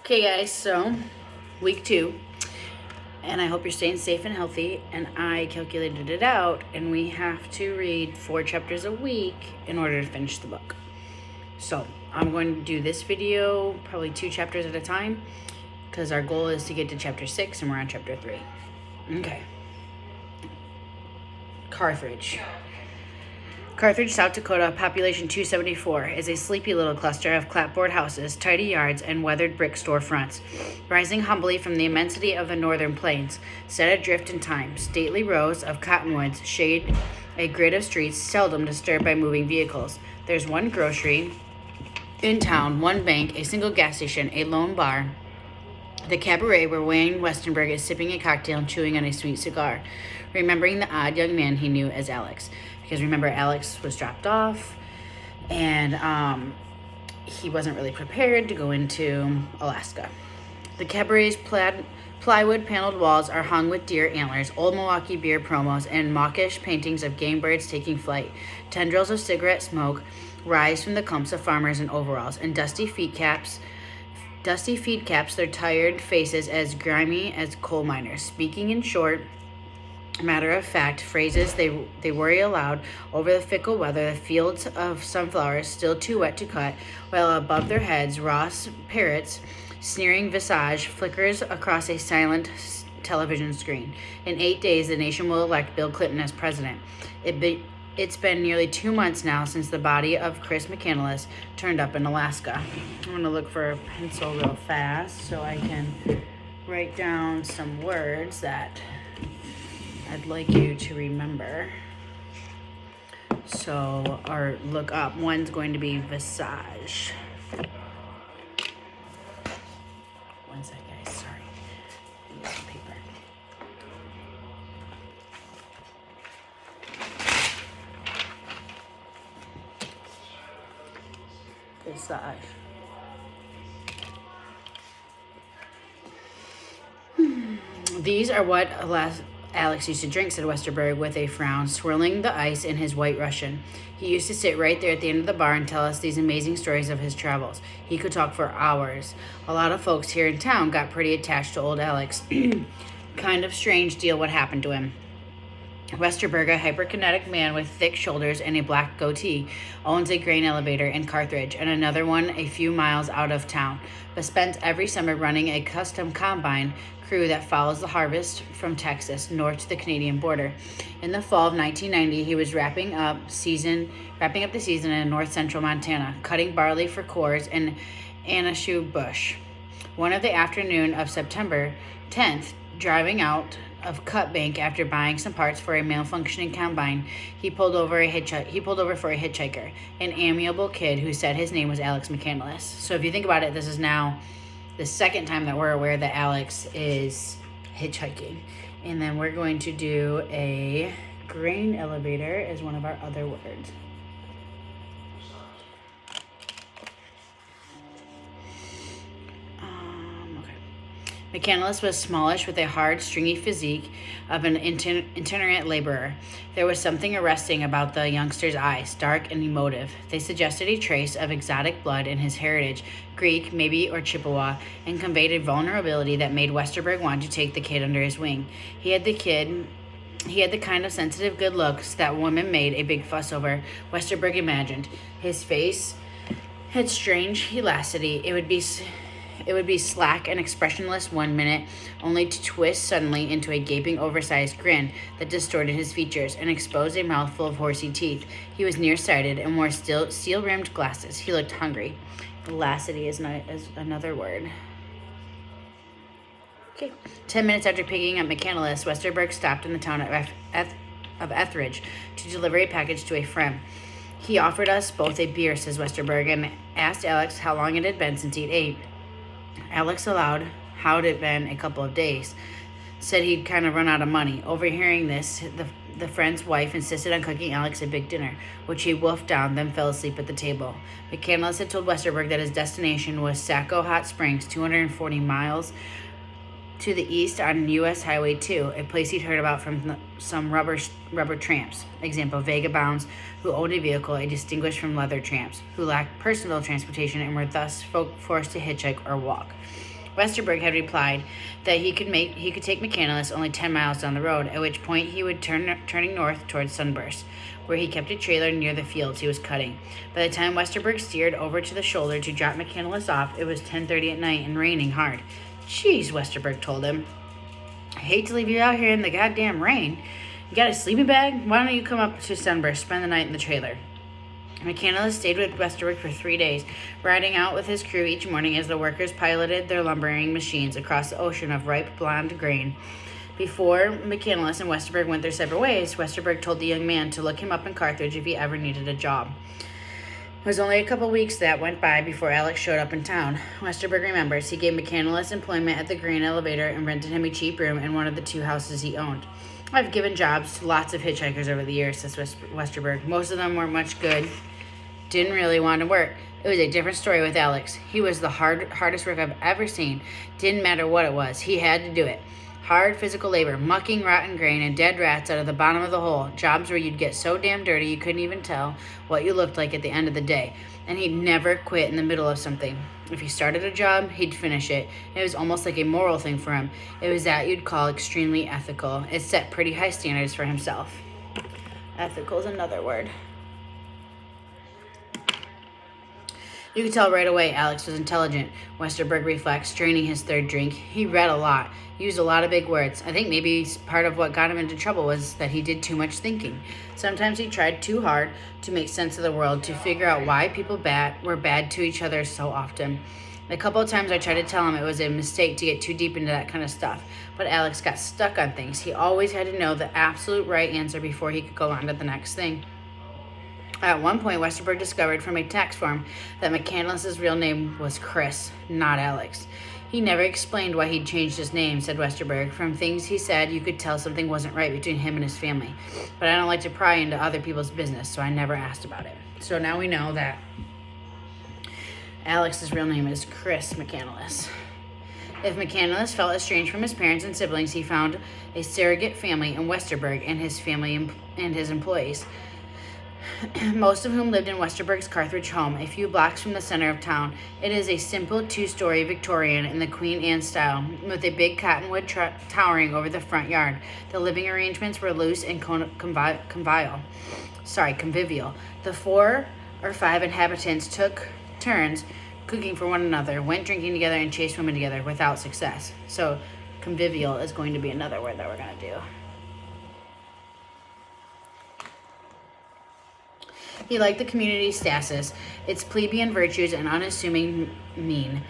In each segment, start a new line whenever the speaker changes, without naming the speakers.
Okay, guys, so week 2, and I hope you're staying safe and healthy. And I calculated it out, and we have to read 4 chapters a week in order to finish the book. So I'm going to do this video probably 2 chapters at a time because our goal is to get to chapter 6, and we're on chapter 3. Okay. Carthage, South Dakota, population 274, is a sleepy little cluster of clapboard houses, tidy yards, and weathered brick storefronts, rising humbly from the immensity of the northern plains, set adrift in time. Stately rows of cottonwoods shade a grid of streets seldom disturbed by moving vehicles. There's one grocery in town, one bank, a single gas station, a lone bar, the cabaret where Wayne Westenberg is sipping a cocktail and chewing on a sweet cigar, remembering the odd young man he knew as Alex. Because remember, Alex was dropped off, and he wasn't really prepared to go into Alaska. The cabaret's plywood paneled walls are hung with deer antlers, old Milwaukee beer promos, and mawkish paintings of game birds taking flight. Tendrils of cigarette smoke rise from the clumps of farmers in overalls, and dusty feed caps their tired faces as grimy as coal miners, speaking in short, matter-of-fact phrases. They worry aloud over the fickle weather, the fields of sunflowers still too wet to cut, while above their heads Ross Parrott's sneering visage flickers across a silent television screen. In 8 days, the nation will elect Bill Clinton as president. It's been nearly 2 months now since the body of Chris McCandless turned up in Alaska. I'm going to look for a pencil real fast so I can write down some words that I'd like you to remember. So, or look up. One's going to be visage. One sec, guys. Sorry. I need some paper. Visage. These are what Alex used to drink, said Westerberg with a frown, swirling the ice in his white Russian. He used to sit right there at the end of the bar and tell us these amazing stories of his travels. He could talk for hours. A lot of folks here in town got pretty attached to old Alex. Kind of strange deal what happened to him. Westerberg, a hyperkinetic man with thick shoulders and a black goatee, owns a grain elevator in Carthage and another one a few miles out of town, but spends every summer running a custom combine crew that follows the harvest from Texas north to the Canadian border. In the fall of 1990, he was wrapping up the season in north central Montana, cutting barley for Coors and Anheuser-Busch. One of the afternoon of September 10th, driving out of Cut Bank after buying some parts for a malfunctioning combine, he pulled over for a hitchhiker, an amiable kid who said his name was Alex McCandless. So if you think about it, this is now the second time that we're aware that Alex is hitchhiking. And then we're going to do a grain elevator as one of our other words. McCandless was smallish with a hard, stringy physique of an itinerant laborer. There was something arresting about the youngster's eyes, dark and emotive. They suggested a trace of exotic blood in his heritage, Greek, maybe, or Chippewa, and conveyed a vulnerability that made Westerberg want to take the kid under his wing. He had the kind of sensitive good looks that women made a big fuss over, Westerberg imagined. His face had strange elasticity. It would be slack and expressionless 1 minute, only to twist suddenly into a gaping, oversized grin that distorted his features and exposed a mouthful of horsey teeth. He was nearsighted and wore steel-rimmed glasses. He looked hungry. Lassity is another word. Okay. 10 minutes after picking up McCandless, Westerberg stopped in the town of Etheridge to deliver a package to a friend. He offered us both a beer, says Westerberg, and asked Alex how long it had been since he'd ate. Alex allowed how'd it been a couple of days. Said he'd kind of run out of money. Overhearing this, the friend's wife insisted on cooking Alex a big dinner, which he wolfed down, then fell asleep at the table. McCandless had told Westerberg that his destination was Saco Hot Springs, 240 miles to the east on U.S. Highway 2, a place he'd heard about from some rubber tramps. Example, vagabonds who owned a vehicle, a distinguished from leather tramps, who lacked personal transportation and were thus forced to hitchhike or walk. Westerberg had replied that he could take McCandless only 10 miles down the road, at which point he would turning north towards Sunburst, where he kept a trailer near the fields he was cutting. By the time Westerberg steered over to the shoulder to drop McCandless off, it was 10:30 at night and raining hard. "Geez," Westerberg told him. "I hate to leave you out here in the goddamn rain. You got a sleeping bag? Why don't you come up to Sunburst, spend the night in the trailer?" McCandless stayed with Westerberg for 3 days, riding out with his crew each morning as the workers piloted their lumbering machines across the ocean of ripe blonde grain. Before McCandless and Westerberg went their separate ways, Westerberg told the young man to look him up in Carthage if he ever needed a job. It was only a couple weeks that went by before Alex showed up in town. Westerberg remembers he gave McCandless employment at the grain elevator and rented him a cheap room in one of the 2 houses he owned. "I've given jobs to lots of hitchhikers over the years," says Westerberg. "Most of them weren't much good. Didn't really want to work. It was a different story with Alex. He was the hardest work I've ever seen. Didn't matter what it was. He had to do it. Hard physical labor, mucking rotten grain and dead rats out of the bottom of the hole. Jobs where you'd get so damn dirty you couldn't even tell what you looked like at the end of the day. And he'd never quit in the middle of something. If he started a job, he'd finish it. It was almost like a moral thing for him. It was that you'd call extremely ethical. It set pretty high standards for himself." Ethical is another word. You could tell right away Alex was intelligent, Westerberg reflects, draining his 3rd drink. He read a lot, used a lot of big words. I think maybe part of what got him into trouble was that he did too much thinking. Sometimes he tried too hard to make sense of the world, to figure out why people were bad to each other so often. A couple of times I tried to tell him it was a mistake to get too deep into that kind of stuff, but Alex got stuck on things. He always had to know the absolute right answer before he could go on to the next thing. At one point, Westerberg discovered from a tax form that McCandless's real name was Chris, not Alex. "He never explained why he'd changed his name," said Westerberg. "From things he said, you could tell something wasn't right between him and his family. But I don't like to pry into other people's business, so I never asked about it." So now we know that Alex's real name is Chris McCandless. If McCandless felt estranged from his parents and siblings, he found a surrogate family in Westerberg and his family and his employees, most of whom lived in Westerberg's Carthage home, a few blocks from the center of town. It is a simple 2-story Victorian in the Queen Anne style, with a big cottonwood towering over the front yard. The living arrangements were loose and convivial. The 4 or 5 inhabitants took turns cooking for one another, went drinking together, and chased women together without success. So convivial is going to be another word that we're going to do. He liked the community's status, its plebeian virtues and unassuming mien.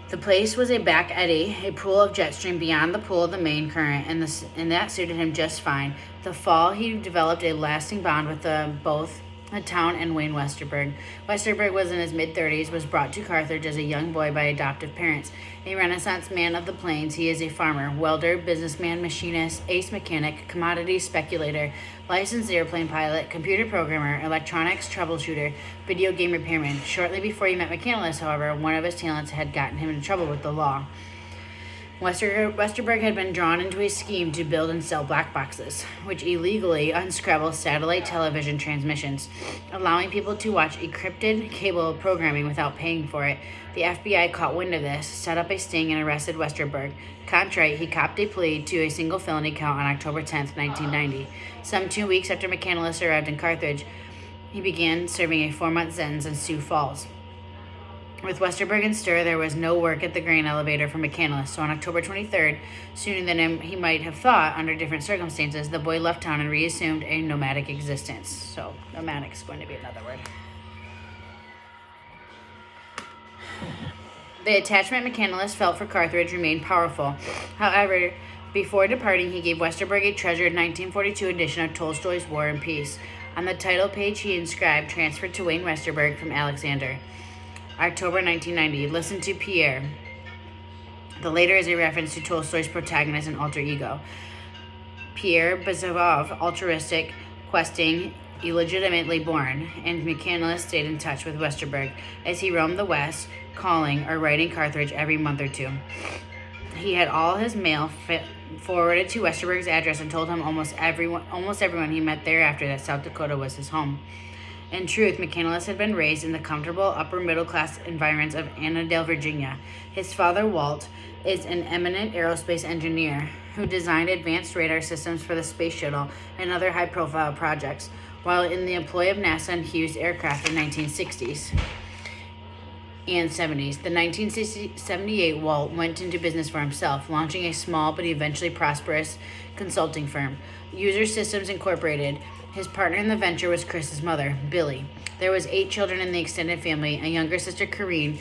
The place was a back eddy, a pool of jet stream beyond the pool of the main current, and that suited him just fine. The fall, he developed a lasting bond with both the town and Wayne Westerberg. Westerberg was in his mid-30s, was brought to Carthage as a young boy by adoptive parents. A Renaissance man of the plains, he is a farmer, welder, businessman, machinist, ace mechanic, commodities speculator, licensed airplane pilot, computer programmer, electronics troubleshooter, video game repairman. Shortly before he met McCandless, however, one of his talents had gotten him into trouble with the law. Westerberg had been drawn into a scheme to build and sell black boxes, which illegally unscramble satellite television transmissions, allowing people to watch encrypted cable programming without paying for it. The FBI caught wind of this, set up a sting, and arrested Westerberg. Contrite, he copped a plea to a single felony count on October 10, 1990. Some 2 weeks after McCandless arrived in Carthage, he began serving a 4-month sentence in Sioux Falls. With Westerberg in stir, there was no work at the grain elevator for McCandless, so on October 23rd, sooner than he might have thought under different circumstances, the boy left town and reassumed a nomadic existence. So, nomadic is going to be another word. The attachment McCandless felt for Carthage remained powerful. However, before departing, he gave Westerberg a treasured 1942 edition of Tolstoy's War and Peace. On the title page, he inscribed, "Transferred to Wayne Westerberg from Alexander." October 1990. Listen to Pierre. The later is a reference to Tolstoy's protagonist and alter ego. Pierre Bezovov, altruistic, questing, illegitimately born, and McCandless stayed in touch with Westerberg as he roamed the West, calling or writing Carthage every month or two. He had all his mail forwarded to Westerberg's address and told him almost everyone he met thereafter that South Dakota was his home. In truth, McCandless had been raised in the comfortable upper-middle-class environs of Annandale, Virginia. His father, Walt, is an eminent aerospace engineer who designed advanced radar systems for the space shuttle and other high-profile projects, while in the employ of NASA and Hughes Aircraft in the 1960s and 70s. The 1978 Walt went into business for himself, launching a small but eventually prosperous consulting firm, User Systems Incorporated. His partner in the venture was Chris's mother, Billy. There was 8 children in the extended family, a younger sister, Corinne,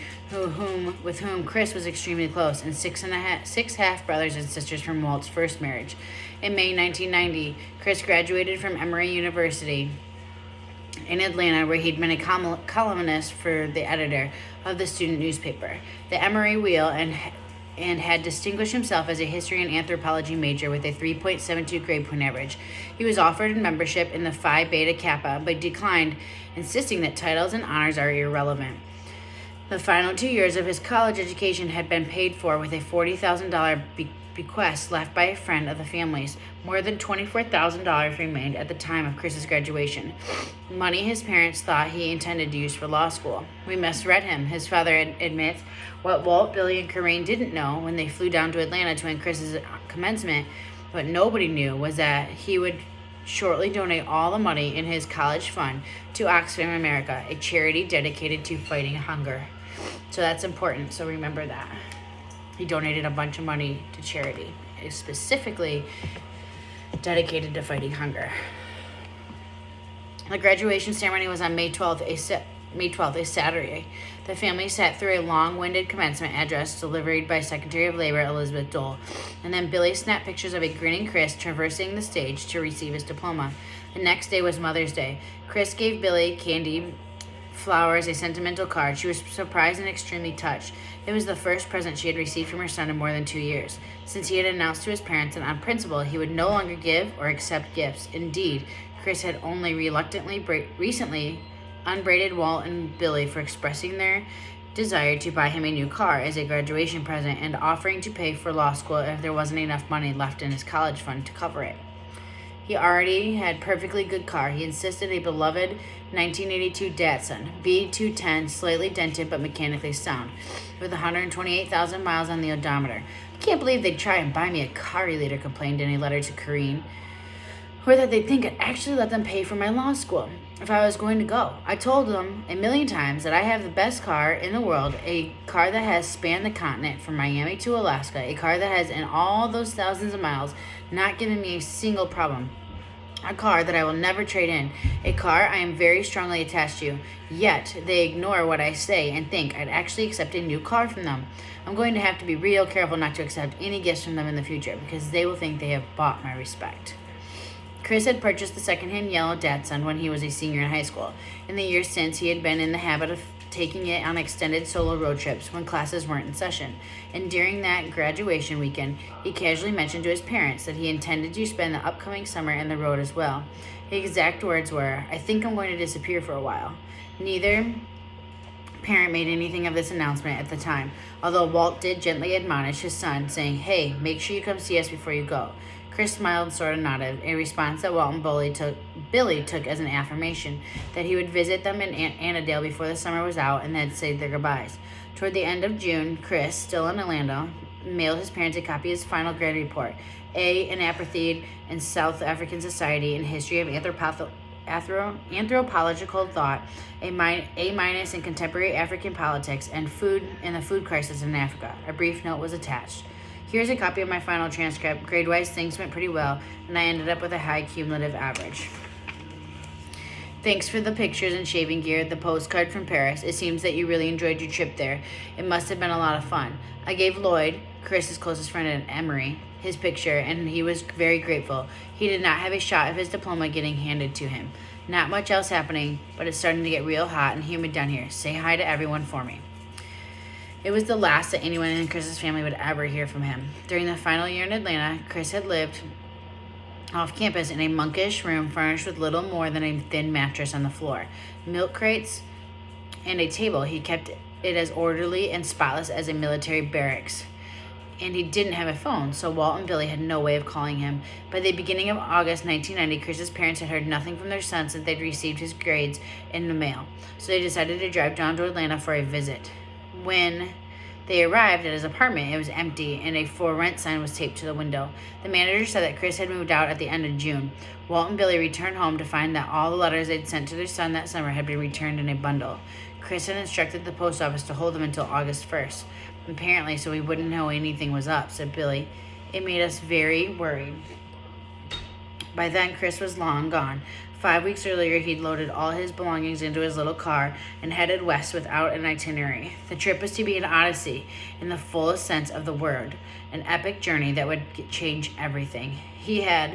with whom Chris was extremely close, and six half-brothers and sisters from Walt's first marriage. In May 1990, Chris graduated from Emory University in Atlanta, where he'd been a columnist for the editor of the student newspaper, the Emory Wheel, and had distinguished himself as a history and anthropology major with a 3.72 grade point average. He was offered membership in the Phi Beta Kappa, but declined, insisting that titles and honors are irrelevant. The final 2 years of his college education had been paid for with a $40,000 bequest left by a friend of the family's. More than $24,000 remained at the time of Chris's graduation, money his parents thought he intended to use for law school. We misread him, his father admits. What Walt, Billy, and Corinne didn't know when they flew down to Atlanta to attend Chris's commencement, what nobody knew, was that he would shortly donate all the money in his college fund to Oxfam America, a charity dedicated to fighting hunger. So that's important, so remember that. He donated a bunch of money to charity, specifically dedicated to fighting hunger. The graduation ceremony was on May 12th, a Saturday. The family sat through a long-winded commencement address delivered by Secretary of Labor Elizabeth Dole, and then Billy snapped pictures of a grinning Chris traversing the stage to receive his diploma. The next day was Mother's Day. Chris gave Billy candy, flowers, a sentimental card. She was surprised and extremely touched. It was the first present she had received from her son in more than 2 years, since he had announced to his parents that on principle he would no longer give or accept gifts. Indeed, Chris had only recently unbraided Walt and Billy for expressing their desire to buy him a new car as a graduation present and offering to pay for law school if there wasn't enough money left in his college fund to cover it. He already had perfectly good car. He insisted a beloved 1982 Datsun B210, slightly dented but mechanically sound, with 128,000 miles on the odometer. I can't believe they'd try and buy me a car, he later complained in a letter to Corinne, or that they'd think I'd actually let them pay for my law school if I was going to go. I told them a million times that I have the best car in the world, a car that has spanned the continent from Miami to Alaska, a car that has, in all those thousands of miles, not given me a single problem. A car that I will never trade in. A car I am very strongly attached to. Yet, they ignore what I say and think I'd actually accept a new car from them. I'm going to have to be real careful not to accept any gifts from them in the future, because they will think they have bought my respect. Chris had purchased the secondhand yellow Datsun when he was a senior in high school. In the years since, he had been in the habit of taking it on extended solo road trips when classes weren't in session. And during that graduation weekend, he casually mentioned to his parents that he intended to spend the upcoming summer on the road as well. His exact words were, "I think I'm going to disappear for a while." Neither parent made anything of this announcement at the time, although Walt did gently admonish his son, saying, "Hey, make sure you come see us before you go." Chris smiled and sort of nodded, a response that Walt and Billy took as an affirmation that he would visit them in Annandale before the summer was out and then say their goodbyes. Toward the end of June, Chris, still in Orlando, mailed his parents a copy of his final grade report, an Apartheid and South African Society in History of Anthropological Thought, A- in Contemporary African Politics, and the Food Crisis in Africa. A brief note was attached. Here's a copy of my final transcript. Grade-wise, things went pretty well, and I ended up with a high cumulative average. Thanks for the pictures and shaving gear, the postcard from Paris. It seems that you really enjoyed your trip there. It must have been a lot of fun. I gave Lloyd, Chris's closest friend at Emory, his picture, and he was very grateful. He did not have a shot of his diploma getting handed to him. Not much else happening, but it's starting to get real hot and humid down here. Say hi to everyone for me. It was the last that anyone in Chris's family would ever hear from him. During the final year in Atlanta, Chris had lived off campus in a monkish room furnished with little more than a thin mattress on the floor, milk crates, and a table. He kept it as orderly and spotless as a military barracks. and he didn't have a phone, so Walt and Billy had no way of calling him. By the beginning of August 1990, Chris's parents had heard nothing from their son since they'd received his grades in the mail, so they decided to drive down to Atlanta for a visit. When they arrived at his apartment, it was empty, and a for rent sign was taped to the window. The manager said that Chris had moved out at the end of June. Walt and Billy returned home to find that all the letters they'd sent to their son that summer had been returned in a bundle. Chris had instructed the post office to hold them until August 1st. Apparently, so we wouldn't know anything was up, said Billy. It made us very worried. By then, Chris was long gone. 5 weeks earlier, he'd loaded all his belongings into his little car and headed west without an itinerary. The trip was to be an odyssey in the fullest sense of the word, an epic journey that would change everything. He had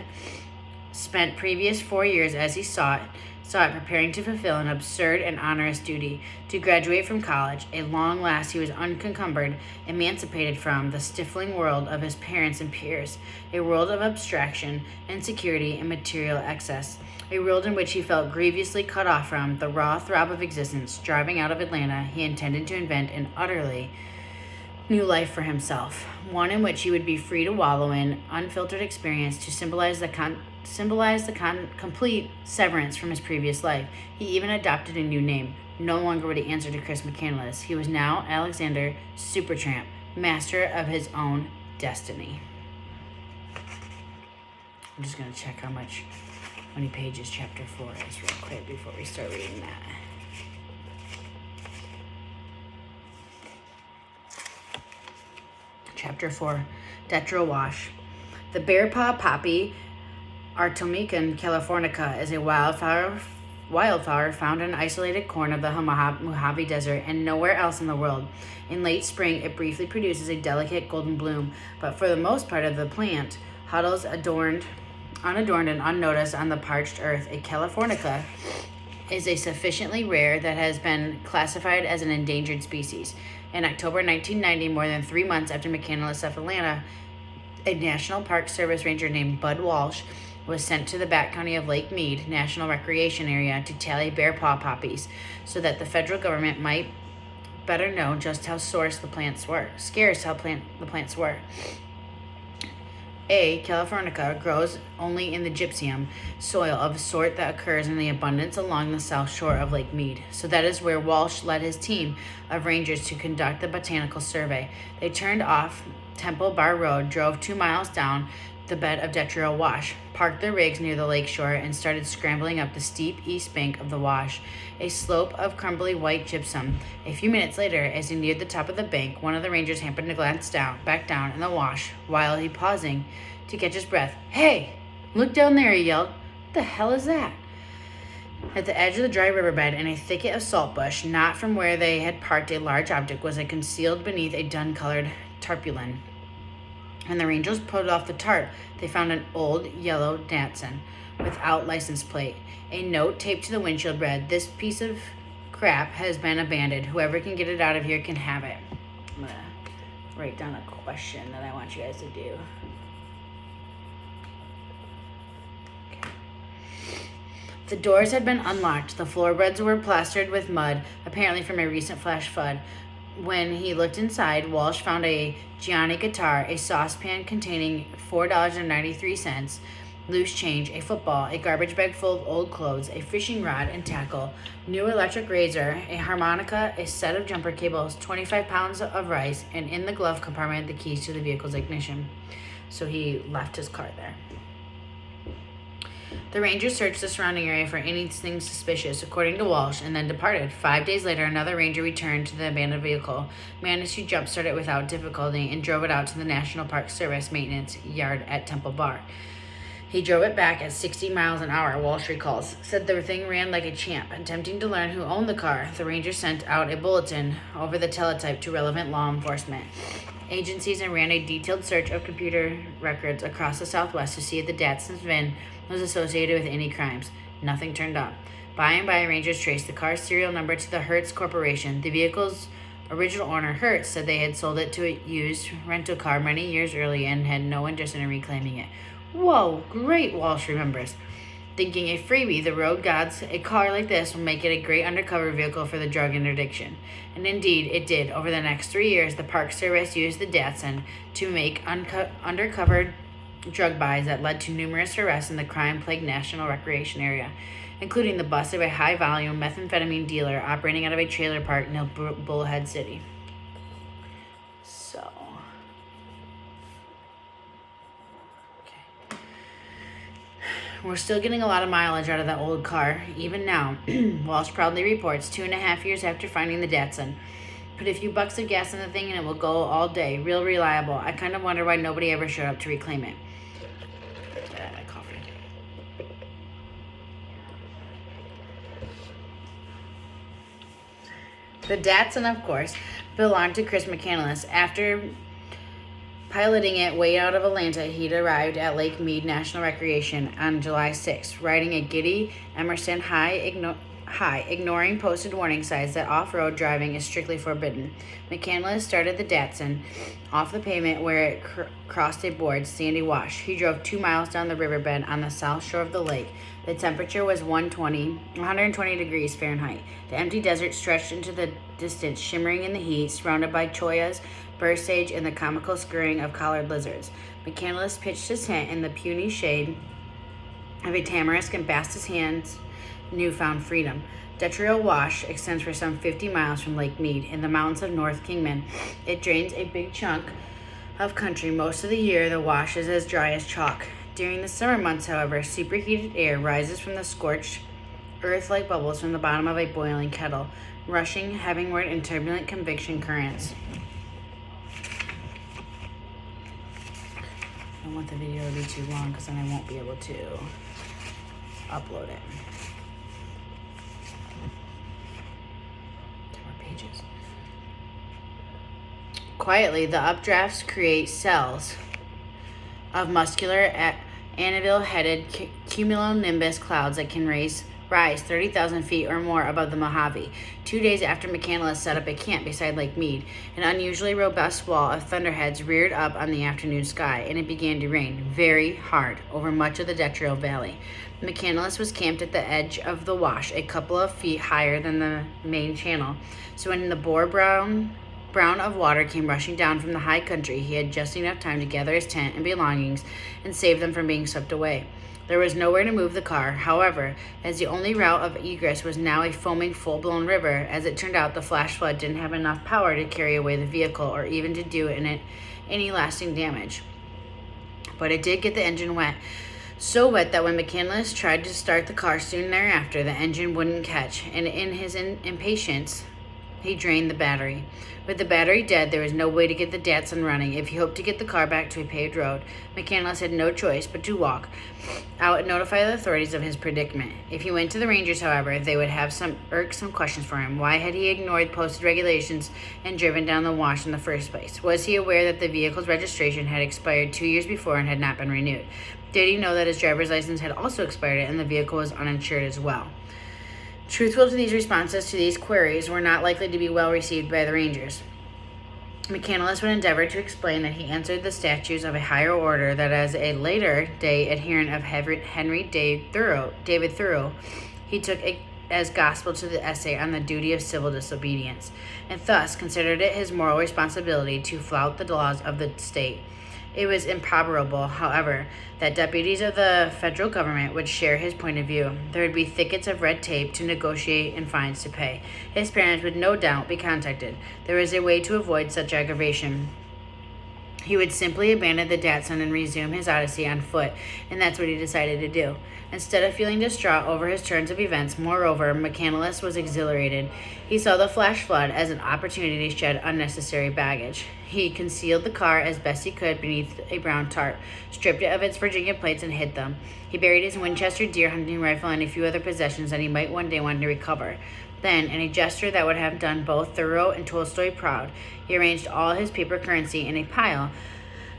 spent previous 4 years as he saw it preparing to fulfill an absurd and onerous duty, to graduate from college. At long last he was unencumbered, emancipated from the stifling world of his parents and peers, a world of abstraction, insecurity, and material excess, a world in which he felt grievously cut off from the raw throb of existence. Driving out of Atlanta, he intended to invent an utterly new life for himself, one in which he would be free to wallow in unfiltered experience, to symbolize the complete severance from his previous life. He even adopted a new name. No longer would he answer to Chris McCandless. He was now Alexander Supertramp, master of his own destiny. I'm just going to check how many pages chapter 4 is real quick before we start reading that. Chapter 4, Detroit Wash. The bear-paw poppy, Artemisium californica, is a wildflower found in isolated corner of the Mojave Desert and nowhere else in the world. In late spring, it briefly produces a delicate golden bloom, but for the most part of the plant huddles unadorned and unnoticed on the parched earth. A californica is a sufficiently rare that has been classified as an endangered species. In October 1990, more than 3 months after McCandless left Atlanta, a National Park Service ranger named Bud Walsh was sent to the back county of Lake Mead National Recreation Area to tally bear paw poppies so that the federal government might better know just how scarce the plants were. A. californica grows only in the gypsum soil of a sort that occurs in the abundance along the south shore of Lake Mead. So that is where Walsh led his team of rangers to conduct the botanical survey. They turned off Temple Bar Road, drove 2 miles down the bed of Detroit Wash, parked their rigs near the lake shore, and started scrambling up the steep east bank of the Wash, a slope of crumbly white gypsum. A few minutes later, as he neared the top of the bank, one of the rangers happened to glance back down in the Wash while he pausing to catch his breath. "Hey, look down there," he yelled. "What the hell is that?" At the edge of the dry riverbed, in a thicket of saltbush, not from where they had parked, a large object was concealed beneath a dun-colored tarpaulin. And the rangers pulled off the tarp. They found an old yellow Datsun without license plate. A note taped to the windshield read, "This piece of crap has been abandoned. Whoever can get it out of here can have it." I'm going to write down a question that I want you guys to do. Okay. The doors had been unlocked. The floorboards were plastered with mud, apparently from a recent flash flood. When he looked inside, Walsh found a Gianni guitar, a saucepan containing $4.93, loose change, a football, a garbage bag full of old clothes, a fishing rod and tackle, new electric razor, a harmonica, a set of jumper cables, 25 pounds of rice, and in the glove compartment, the keys to the vehicle's ignition. So he left his car there. The rangers searched the surrounding area for anything suspicious, according to Walsh, and then departed. 5 days later, another ranger returned to the abandoned vehicle, managed to jump-start it without difficulty, and drove it out to the National Park Service maintenance yard at Temple Bar. He drove it back at 60 miles an hour, Walsh recalls. Said the thing ran like a champ. Attempting to learn who owned the car, the ranger sent out a bulletin over the teletype to relevant law enforcement agencies and ran a detailed search of computer records across the Southwest to see if the Datsun's VIN was associated with any crimes. Nothing turned up. By and by, rangers traced the car's serial number to the Hertz Corporation. The vehicle's original owner, Hertz, said they had sold it to a used rental car many years earlier and had no interest in reclaiming it. Whoa, great, Walsh remembers. Thinking a freebie, the road gods, a car like this will make it a great undercover vehicle for the drug interdiction. And indeed, it did. Over the next 3 years, the Park Service used the Datsun to make undercover drug buys that led to numerous arrests in the crime-plagued National Recreation Area, including the bust of a high-volume methamphetamine dealer operating out of a trailer park near Bullhead City. So, okay. We're still getting a lot of mileage out of that old car, even now. Walsh proudly reports 2.5 years after finding the Datsun. Put a few bucks of gas in the thing and it will go all day. Real reliable. I kind of wonder why nobody ever showed up to reclaim it. The Datsun, of course, belonged to Chris McCandless. After piloting it way out of Atlanta, he'd arrived at Lake Mead National Recreation on July 6th, riding a giddy Emerson high, ignoring posted warning signs that off-road driving is strictly forbidden. McCandless started the Datsun off the pavement where it crossed a board, sandy wash. He drove 2 miles down the riverbed on the south shore of the lake. The temperature was 120 degrees Fahrenheit. The empty desert stretched into the distance, shimmering in the heat, surrounded by choyas, burr sage, and the comical scurrying of collared lizards. McCandless pitched his tent in the puny shade of a tamarisk and basked his hands newfound freedom. Detrial Wash extends for some 50 miles from Lake Mead in the mountains of North Kingman. It drains a big chunk of country. Most of the year, the wash is as dry as chalk. During the summer months, however, superheated air rises from the scorched earth like bubbles from the bottom of a boiling kettle, rushing heavenward in turbulent convection currents. I don't want the video to be too long because then I won't be able to upload it. 10 more pages. Quietly, the updrafts create cells of muscular anvil-headed cumulonimbus clouds that can rise 30,000 feet or more above the Mojave. 2 days after McCandless set up a camp beside Lake Mead, an unusually robust wall of thunderheads reared up on the afternoon sky, and it began to rain very hard over much of the Detrial Valley. McCandless was camped at the edge of the wash, a couple of feet higher than the main channel, so when the brown of water came rushing down from the high country, he had just enough time to gather his tent and belongings and save them from being swept away. There was nowhere to move the car, however, as the only route of egress was now a foaming, full-blown river. As it turned out, the flash flood didn't have enough power to carry away the vehicle or even to do it any lasting damage. But it did get the engine wet. So wet that when McCandless tried to start the car soon thereafter, the engine wouldn't catch, and in his impatience, he drained the battery. With the battery dead, there was no way to get the Datsun running. If he hoped to get the car back to a paved road, McCandless had no choice but to walk out and notify the authorities of his predicament. If he went to the Rangers, however, they would have some irksome questions for him. Why had he ignored posted regulations and driven down the wash in the first place? Was he aware that the vehicle's registration had expired 2 years before and had not been renewed? Did he know that his driver's license had also expired and the vehicle was uninsured as well? Truthful to these responses to these queries were not likely to be well received by the Rangers. McCandless would endeavor to explain that he answered the statutes of a higher order, that as a later day adherent of David Thoreau, he took as gospel to the essay on the duty of civil disobedience, and thus considered it his moral responsibility to flout the laws of the state. It was improbable, however, that deputies of the federal government would share his point of view. There would be thickets of red tape to negotiate and fines to pay. His parents would no doubt be contacted. There was a way to avoid such aggravation. He would simply abandon the Datsun and resume his odyssey on foot, and that's what he decided to do. Instead of feeling distraught over his turns of events, moreover, McCandless was exhilarated. He saw the flash flood as an opportunity to shed unnecessary baggage. He concealed the car as best he could beneath a brown tarp, stripped it of its Virginia plates, and hid them. He buried his Winchester deer hunting rifle and a few other possessions that he might one day want to recover. Then, in a gesture that would have done both Thoreau and Tolstoy proud, he arranged all his paper currency in a pile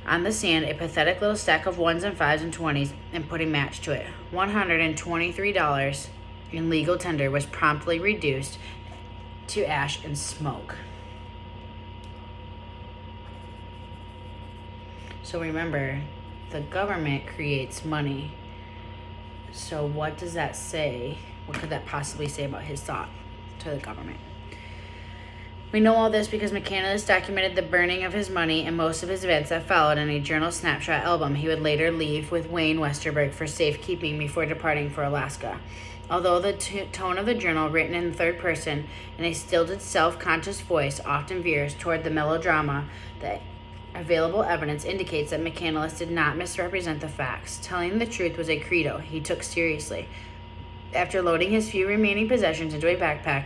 on the sand, a pathetic little stack of 1s and 5s and 20s, and put a match to it. $123 in legal tender was promptly reduced to ash and smoke. So remember, the government creates money. So what does that say? What could that possibly say about his thought to the government? We know all this because McCandless documented the burning of his money and most of his events that followed in a journal snapshot album he would later leave with Wayne Westerberg for safekeeping before departing for Alaska. Although the tone of the journal, written in third person in a stilted, self-conscious voice, often veers toward the melodrama, the available evidence indicates that McCandless did not misrepresent the facts. Telling the truth was a credo he took seriously. After loading his few remaining possessions into a backpack,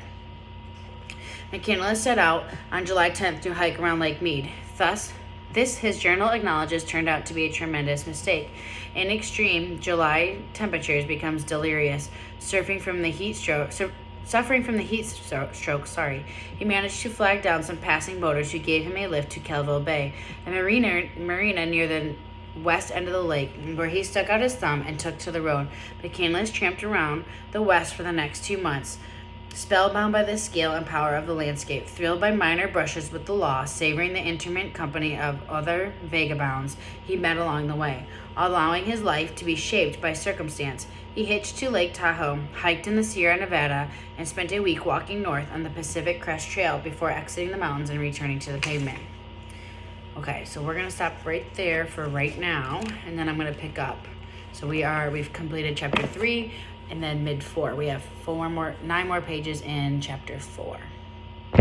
McCandless set out on July 10th to hike around Lake Mead. Thus, this, his journal acknowledges, turned out to be a tremendous mistake. In extreme July temperatures becomes delirious, suffering from the heat stroke. He managed to flag down some passing boaters who gave him a lift to Kelville Bay, a marina near the west end of the lake, where he stuck out his thumb and took to the road. McCandless tramped around the west for the next 2 months. Spellbound by the scale and power of the landscape, thrilled by minor brushes with the law, savoring the intermittent company of other vagabonds he met along the way, allowing his life to be shaped by circumstance, he hitched to Lake Tahoe, hiked in the Sierra Nevada, and spent a week walking north on the Pacific Crest Trail before exiting the mountains and returning to the pavement. Okay, so we're going to stop right there for right now, and then I'm going to pick up. So we've completed chapter 3. And then mid 4, we have 9 more pages in chapter 4.